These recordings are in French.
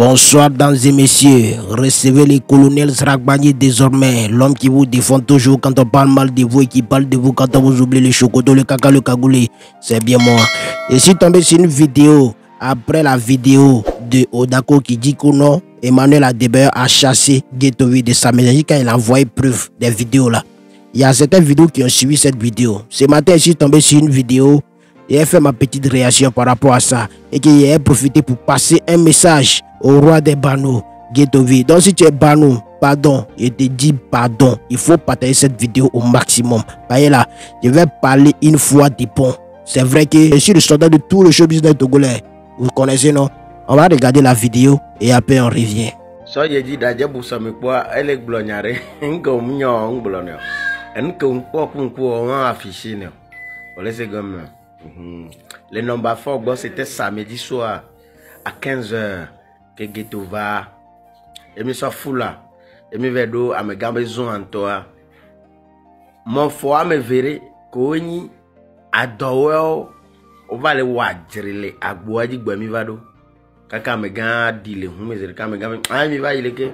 Bonsoir, dames et messieurs. Recevez le colonel Sragbagny désormais. L'homme qui vous défend toujours quand on parle mal de vous et qui parle de vous quand on vous oublie le chocoto, le caca, le cagoulé. C'est bien moi. Je suis tombé sur une vidéo. Après la vidéo de Odako qui dit que non, Emmanuel Adebayor a chassé Guettovi de sa maison quand il a envoyé preuve des vidéos là. Il y a certaines vidéos qui ont suivi cette vidéo. Ce matin, je suis tombé sur une vidéo. J'ai fait ma petite réaction par rapport à ça. Et qu'il ait profité pour passer un message au roi des Banou, Guettovi. Donc si tu es Banou, pardon, je te dis pardon. Il faut partager cette vidéo au maximum. Voyez là, je vais parler une fois des ponts. C'est vrai que je suis le soldat de tout le show business togolais. Vous connaissez, non? On va regarder la vidéo et après on revient. So je dis d'ailleurs pour ça me quoi elle est blognare ngo mignon blonio en que un peu on a affiché non on laisse comme le nombre fort bon c'était samedi soir à 15h que Guetto va et me soit fou là et me vedo à me gambe zone en toi mon foi me verrait koni adowo on va le wadrele agboaji gbemi vado kaka me gan di le hu me zere ka me gan ai mi va ile ke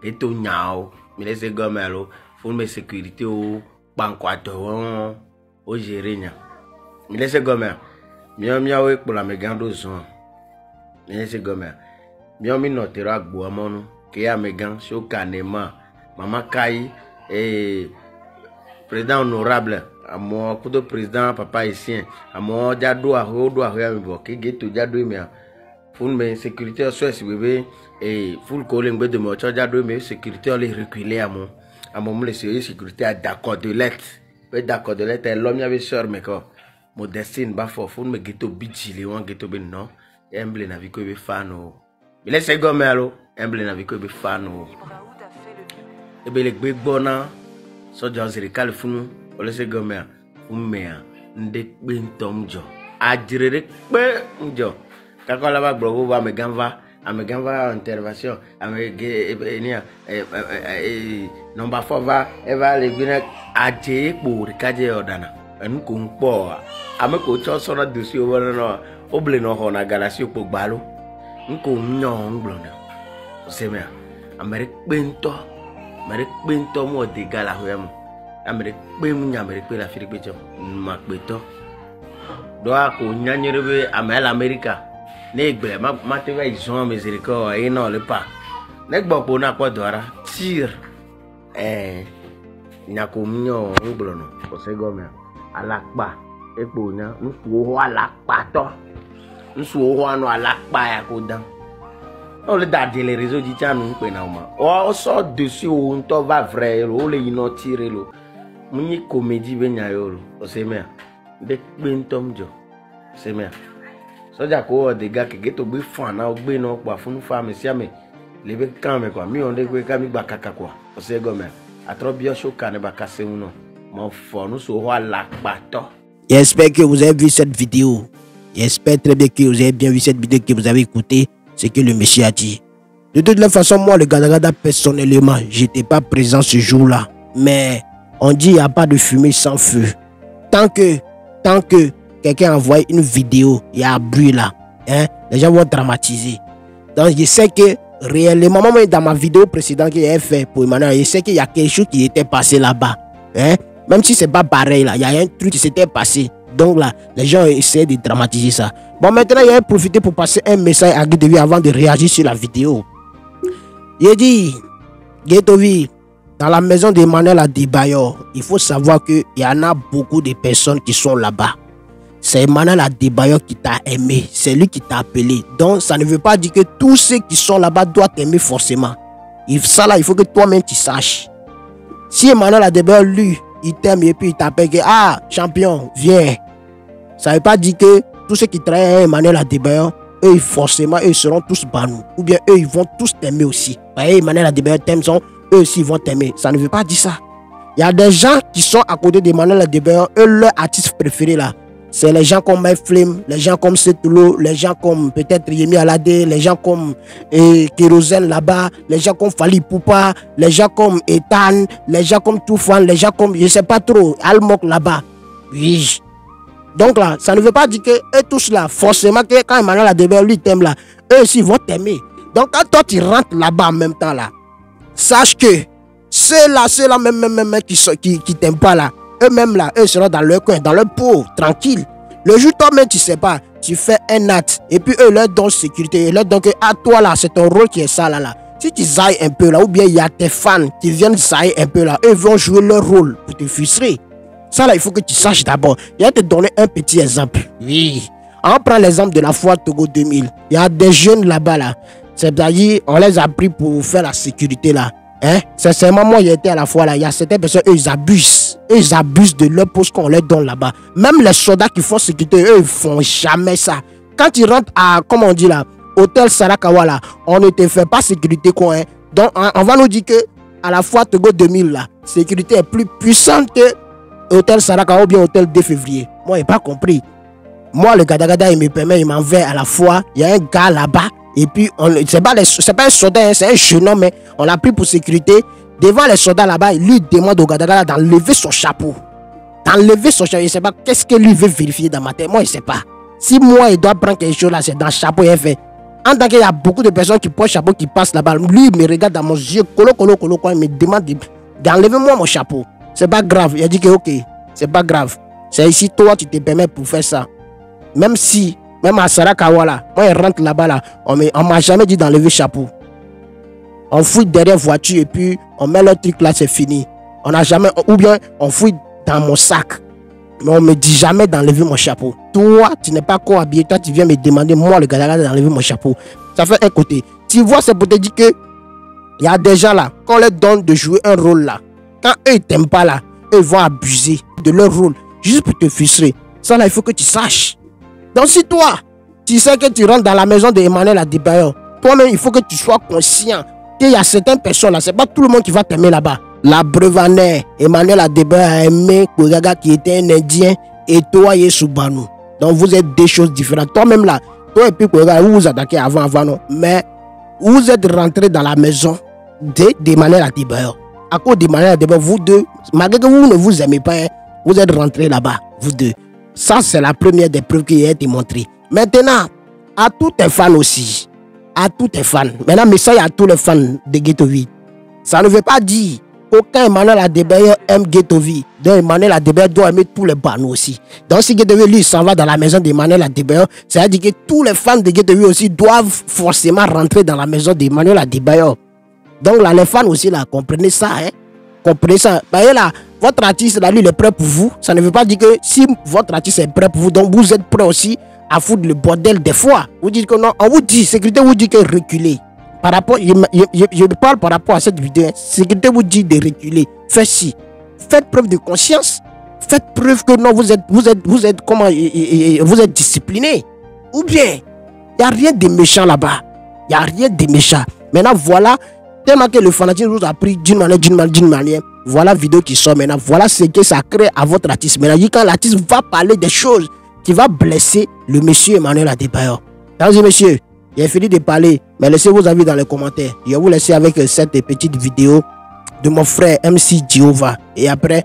Guetto nyao mi laisse gomelo faut me sécurité o banko adowo o gérer nya mi laisse gomelo mi awe pour la me gan do zone mi laisse gomelo mi notera agbo amonu ke ya me gan so kanema mama kai président honorable à mon coup de président papa ici à mon jado a ya me boke Guetto jado me faut me sécurité soit si bébé et full calling de mo jado me sécurité les reculer à mon me laisser sécurité à d'accord de lettre d'accord de lettre l'homme avait sœur mais quoi modestine ba faut me Guetto bijili wan Guetto ben non emble na viko be fano il laisse gomelo emble na viko be fano e be le gbona so jaziri kalfunu o laisse gomelo umea nde bentomjo ajirere pe njo kakola ba blogo ba me ganva intervention ania number 4 va eva le bina aje po rikaje odana en ko npo ame ko cho so na dosi o no oble no ho na galasi po gbalo nko nyon nglona o se me amere pento mo de gala hoyam amere pe mu nyamere pe la firipe cho ma peto do a ko nyanyerebe amel America ne gbe ma te va ison miséricorde et non le pas ne gbo po na po dora tir nya ko nyon nglono o se gome alakpa epo nya nfu ho alakpa to nsu ho anu alakpa ya ko dan o le da de les réseaux di chanu pe na ma o so dessus o nto va vrai o le ino tire lo munyi comédie be nya yo o se me de bentom jo se me soja ko de ga ke Guetto gbe fan na gbe no pa funu fa me sia me le be kan me kwa mi on de gbe ka mi gba kaka kwa o se go me atro bio show kan ba ka se uno mo fo no so ho ala pato. J'espère que vous avez vu cette vidéo. J'espère très bien que vous avez bien vu cette vidéo, que vous avez écouté ce que le monsieur a dit. De toute façon, moi, le Gadagada, personnellement, j'étais pas présent ce jour-là. Mais on dit qu'il n'y a pas de fumée sans feu. Tant que quelqu'un envoie une vidéo, il y a un bruit là. Hein, les gens vont dramatiser. Donc, je sais que réellement, moi, dans ma vidéo précédente que j'ai fait pour Emmanuel, je sais qu'il y a quelque chose qui était passé là-bas. Hein? Même si c'est pas pareil là, il y a un truc qui s'était passé. Donc là, les gens essaient de dramatiser ça. Bon, maintenant, il a profité pour passer un message à Guettovi avant de réagir sur la vidéo. Il dit, Guettovi, dans la maison d'Emmanuel Adebayor, il faut savoir qu'il y en a beaucoup de personnes qui sont là-bas. C'est Emmanuel Adebayor qui t'a aimé, c'est lui qui t'a appelé. Donc, ça ne veut pas dire que tous ceux qui sont là-bas doivent t'aimer forcément. Ça là, il faut que toi-même tu saches. Si Emmanuel Adebayor, lui, il t'aime et puis il t'appelle que ah, champion, viens. Ça ne veut pas dire que tous ceux qui travaillent avec Emmanuel Adebayor, eux, forcément, eux seront tous banous. Ou bien eux, ils vont tous t'aimer aussi. Voyez, Emmanuel Adebayor t'aime, eux aussi, ils vont t'aimer. Ça ne veut pas dire ça. Il y a des gens qui sont à côté d'Emmanuel Adebayor, eux, leur artiste préféré là. C'est les gens comme Flame, les gens comme Setulo, les gens comme peut-être Yemi Alade, les gens comme Kérosène là-bas, les gens comme Fali Poupa, les gens comme Ethan, les gens comme Toufan, les gens comme, je ne sais pas trop, Almok là-bas. Oui. Donc là, ça ne veut pas dire que eux tous là, forcément que quand Emmanuel Adebayor lui t'aime là, eux aussi vont t'aimer. Donc quand toi tu rentres là-bas en même temps là, sache que ceux-là même qui t'aiment pas là, eux-mêmes là, eux seront dans leur coin, dans leur peau, tranquille. Le jour toi-même tu sais pas, tu fais un acte et puis eux leur donnent sécurité, et leur donnent que à toi là, c'est ton rôle qui est ça là. Si tu zailles un peu là, ou bien il y a tes fans qui viennent zailler un peu là, eux vont jouer leur rôle pour te frustrer. Ça là, il faut que tu saches d'abord. Je vais te donner un petit exemple. Oui. On prend l'exemple de la foire Togo 2000. Il y a des jeunes là-bas là. C'est-à-dire, on les a pris pour faire la sécurité là. Hein? Sincèrement, moi, j'étais à la foire là. Il y a certaines personnes, eux, ils abusent. Eux, ils abusent de leur poste qu'on leur donne là-bas. Même les soldats qui font sécurité, eux, ils font jamais ça. Quand tu rentres à, comment on dit là, hôtel Sarakawa là, on ne te fait pas sécurité quoi. Hein? Donc, on va nous dire que à la foire Togo 2000 là, sécurité est plus puissante que hôtel Sarakawa ou bien hôtel 2 février. Moi, je n'ai pas compris. Moi, le Gadagada, il me permet, il m'envoie à la fois. Il y a un gars là-bas. Et puis, c'est pas un soldat, hein, c'est un jeune homme. Mais on l'a pris pour sécurité. Devant les soldats là-bas, il lui demande au Gadagada d'enlever son chapeau. D'enlever son chapeau. Je ne sais pas qu'est-ce que lui veut vérifier dans ma tête. Moi, je ne sais pas. Si moi, il doit prendre quelque chose là, c'est dans le chapeau. Il fait. En tant qu'il y a beaucoup de personnes qui portent chapeau, qui passent là-bas. Lui, il me regarde dans mon yeux. Il me demande d'enlever moi mon chapeau. C'est pas grave. Il a dit que ok, c'est pas grave. C'est ici, toi, tu te permets pour faire ça. Même à Sarakawa là, moi je rentre là-bas là, on m'a jamais dit d'enlever le chapeau. On fouille derrière voiture et puis on met le truc là, c'est fini. On n'a jamais, ou bien on fouille dans mon sac. Mais on me dit jamais d'enlever mon chapeau. Toi, tu n'es pas co-habillé, toi tu viens me demander, moi le gars d'enlever mon chapeau. Ça fait un côté. Tu vois, c'est pour te dire que il y a des gens là, qu'on leur donne de jouer un rôle là. Quand eux ils t'aiment pas là, eux vont abuser de leur rôle juste pour te frustrer. Ça là, il faut que tu saches. Donc si toi, tu sais que tu rentres dans la maison d'Emmanuel Adebayor, toi-même, il faut que tu sois conscient qu'il y a certaines personnes là, c'est pas tout le monde qui va t'aimer là-bas. La preuve en est, Emmanuel Adebayor a aimé Kogaga qui était un Indien et toi, Yesubanu. Donc vous êtes des choses différentes. Toi-même là, toi et puis Kogaga, vous vous attaquez avant non. Mais vous êtes rentré dans la maison d'Emmanuel Adebayor. À cause d'Emmanuel Adebayor, vous deux, malgré que vous ne vous aimez pas, hein, vous êtes rentrés là-bas, vous deux. Ça, c'est la première des preuves qui a été montrée. Maintenant, à tous tes fans aussi. À tous tes fans. Maintenant, message à tous les fans de Ghetto V. Ça ne veut pas dire qu'aucun Emmanuel Adebayor aime Ghetto V. Donc, Emmanuel Adebayor doit aimer tous les banous aussi. Donc, si Ghetto V, lui, s'en va dans la maison d'Emmanuel Adebayor, ça veut dire que tous les fans de Ghetto V aussi doivent forcément rentrer dans la maison d'Emmanuel Adebayor. Donc, là, les fans aussi, là, comprenez ça, hein. Comprenez ça. Voyez là, votre artiste là, lui, il est prêt pour vous. Ça ne veut pas dire que si votre artiste est prêt pour vous, donc vous êtes prêt aussi à foutre le bordel des fois. Vous dites que non, on vous dit, sécurité vous dit que reculer. Par rapport, je parle par rapport à cette vidéo. Hein. Sécurité vous dit de reculer. Faites ci. Faites preuve de conscience. Faites preuve que non, vous êtes discipliné. Ou bien, il n'y a rien de méchant là-bas. Il n'y a rien de méchant. Maintenant, voilà. Tellement que le fanatisme vous a pris d'une manière, voilà la vidéo qui sort maintenant, voilà ce que ça crée à votre artiste. Maintenant, quand l'artiste va parler des choses qui va blesser le monsieur Emmanuel Adebayor. Mesdames et messieurs, il a fini de parler, mais laissez vos avis dans les commentaires. Je vais vous laisser avec cette petite vidéo de mon frère MC Jehovah. Et après,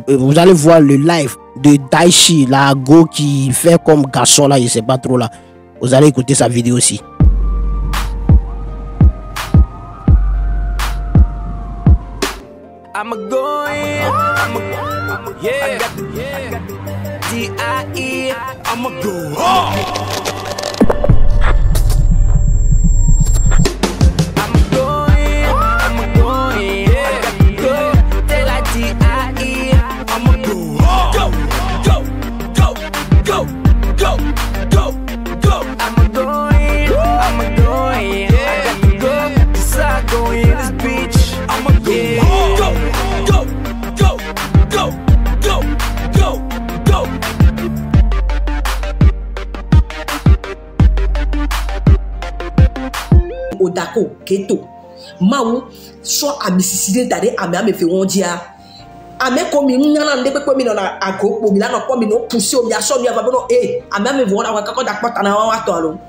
vous allez voir le live de Daichi, la go qui fait comme garçon là, je sais pas trop là. Vous allez écouter sa vidéo aussi. I'ma go in, yeah, D.I.E. I'ma go hard. I'ma go in, yeah, go, they like D.I.E. I'ma go hard. Go. I'ma go in, yeah, go, cause I go in this bitch. I'ma go hard. Odako, Ghetto, Maou, soit à Mississippi, d'aller à Miami, fait on dit à comme il n'y a pas de na ago, ou il a pas mis poussé au bien son, il y a pas de à même voir la caca d'accord, t'en as un toilon.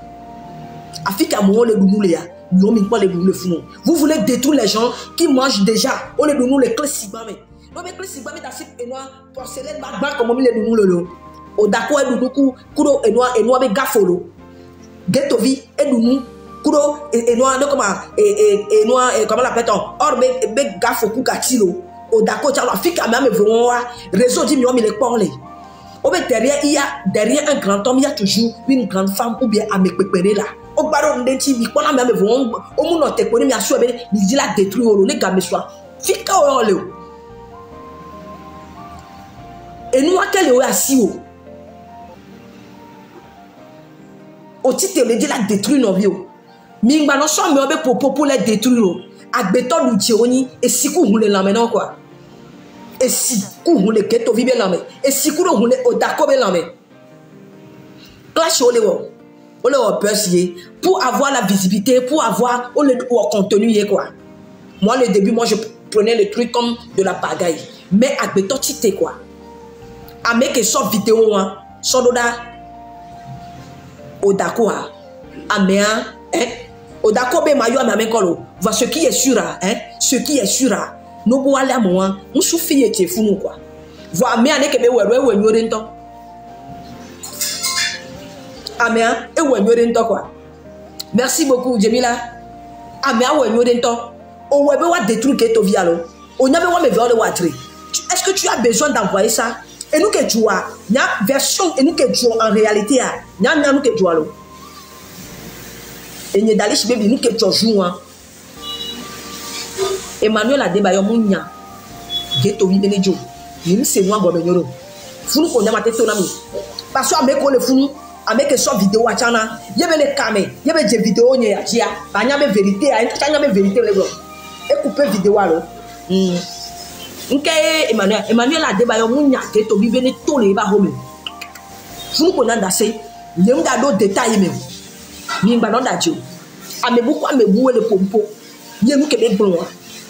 Afrique mon les boulous, nous pas les boulous fous. Vous voulez détruire les gens qui mangent déjà, on les boulous les classes sibamé. Non, mais classes sibamé d'Afrique et noir, porcelaine, bagba, comme les boulous le. Odako et Doudoukou, Kudo et noir, mais gafolo. Ghetto V et Doudou. kudo et noir de comment et noir comment l'appelle-t-on or be gafo ku katilo o d'accord tu as fika même voir réseau dit mi les parler au mais derrière il y a derrière un grand homme il y a toujours une grande femme ou bien amekpekpere là au baron ndenti mi kona même voir au monde te connaît mi aso be mi dit la détruire o le gamé soit fika o le et nous quel est assis au titre de la détruire nos vies mingba no so me obe pour les détruire agbeto luti oni et si ku hule la maintenant quoi et si ku hule keto vibe la mais et si ku hule o dakobe la mais clash ole o buzzier pour avoir la visibilité pour avoir le contenu quoi moi le début moi je prenais le truc comme de la pagaille mais agbeto tite quoi a make so vidéo hein so doda o dako a mea o dako be mayo a mekolo va ce qui est sûr hein ce qui est sûr no bo ala mo an musu fiye te funu quoi va me ane ke be we nyore nto amea e we nyore nto quoi merci beaucoup Jemila amea we nyore nto o we be wa détruire ke to vialo o nya be wa me ve le wa tre est-ce que tu as besoin d'envoyer ça et nous que tu as nya version et nous que tu en réalité nya nous que tu as lo et n'y dalish baby nous que tu joues Emmanuel Adebayo munya geto vi benejo ni se no abo menyoro funu ko nyama teto na mi parce que ameko le funu ameke so vidéo achana yebe le kame yebe je vidéo nye achia ba nya be vérité a nya be vérité le bro e couper vidéo alo nke Emmanuel Adebayo munya geto vi bene to le ba home funu ko nanda se yem da do détail me mi ngba no da jo amebu ko amebu le pompo yemu ke be gbon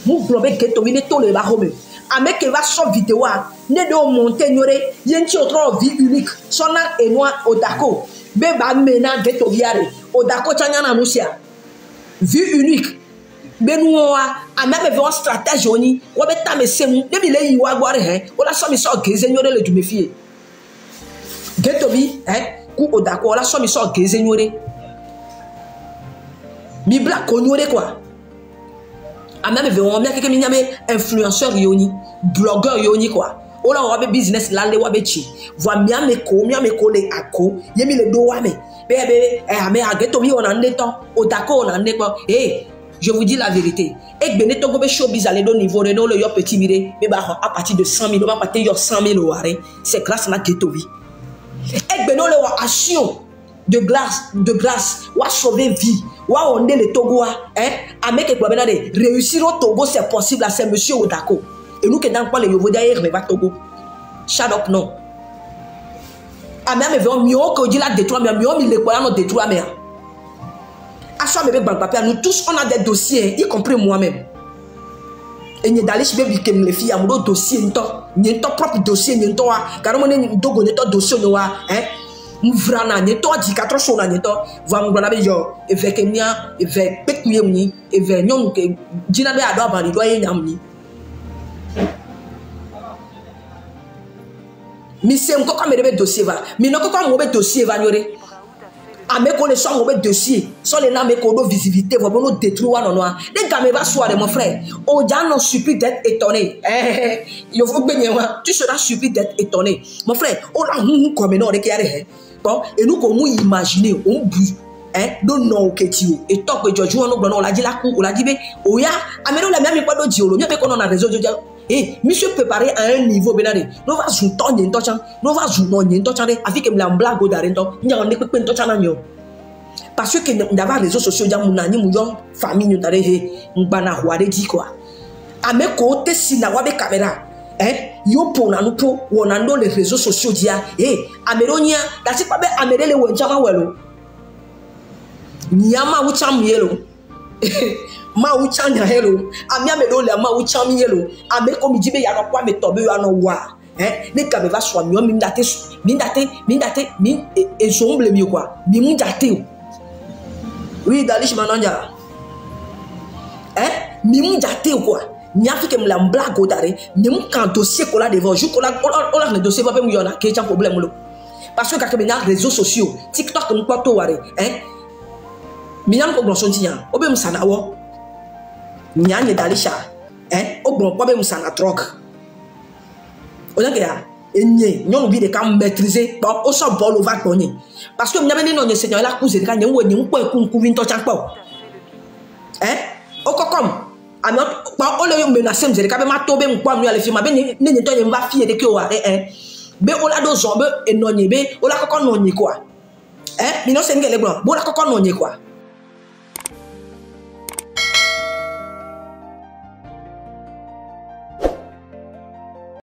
mu globe geto vi ne to le ba home ameke va so vidéo ne do monter nyore yenti otro vie unique sona enwa odako be ba mena geto viare odako chanya na musia vie unique benuwa amebe ve stratégie oni wo be ta mesemu de bi le yi wa gbore he o la so mi so geze nyore le dumefie geto vi ku odako o la so mi so geze nyore mi black nyore quoi ameme ve on mia keke mi nyame influenceur yoni blogueur yoni quoi o la wa be business la le wa be chi voa miame ko le ako yemi le do wa me be ame ageto bi on en temps o dako on en temps je vous dis la vérité et bene to go be showbiz aller do niveau reno le yo petit mire be ba à partir de 100 000 on va partir yo 100 000 oare c'est grâce na geto vi et bene le wa action de grâce wa sauver vie wa onde le Togo ameke kwa benade réussir au Togo c'est possible c'est monsieur Odako et nous que dans quoi les yovo derrière mais va Togo shut up non ameme ve mio ko dit la détruire mais mio mi le quoi non détruire mais aso me be bagba nous tous on a des dossiers y compris moi-même et ni d'aller chez baby kem les filles amodo dossier nto propre dossier nto wa garamo ne dogo nto dossier no wa mvrana nto di 4 choses na nto va mvrana be yo evekenia eve pekuye mni eve nyom ke jina be ado abani do yenyam ni mi se mko ka me be dossier va mi no ko ka mo be dossier va nyore ameko le so mo be dossier so le na me ko do visibilité va no détruire non noir les gars me va soirée mon frère o ja non surpris d'être étonné il faut gagner tu seras surpris d'être étonné mon frère on la hu comme non rekiare bon et nous comme imaginer on bu do no ketio et top que jojo no gbono la di la ku o la di be o ya amero la mi pa do di olo mi pe ko no na réseau jojo monsieur préparé à un niveau benade no va zu to nyi to chan no va zu no nyi to chan avec me la blague da rento nya on ne pe to chan na nyo parce que ndava réseaux sociaux ja mu na ni mu yo famille nyu tare ngba na hware di quoi ameko te si na wa be caméra yo po na no po wona ndo les réseaux sociaux dia ameronia da si pa be amerele wo nchama welo nyama wu cham yelo ma wu cham nya helo amia me do le ma wu cham yelo ameko mi jibe ya no kwa me tobe ya no wa ne ka be va so mi o mi ndate mi ezomble mi quoi mi mu jate oui dalish mananja mi mu jate quoi ni afrique me la blague dare ni mu kan dossier ko la devant jou ko la le dossier va be mu yona ke cha problème lo parce que ka ke na réseaux sociaux TikTok mu kwato ware Miam ko gbonso tiyan obe musana wo nyanye dalisha o gbon ko be musana truck o nge ya enye nyon bi de ka maîtriser ba o so ball over ko ni parce que miam ni no nye seigneur la cousin ka nye wo ni npo eku vin to chanpo o kokom ami pa o le yo menacer mzere ka be ma to be npo ami ale fi ma be ni to nye mba fie de ke o be o la do zo be enonye be o la kokon no nyi kwa mi no se ngele gbon bo la kokon no nyi kwa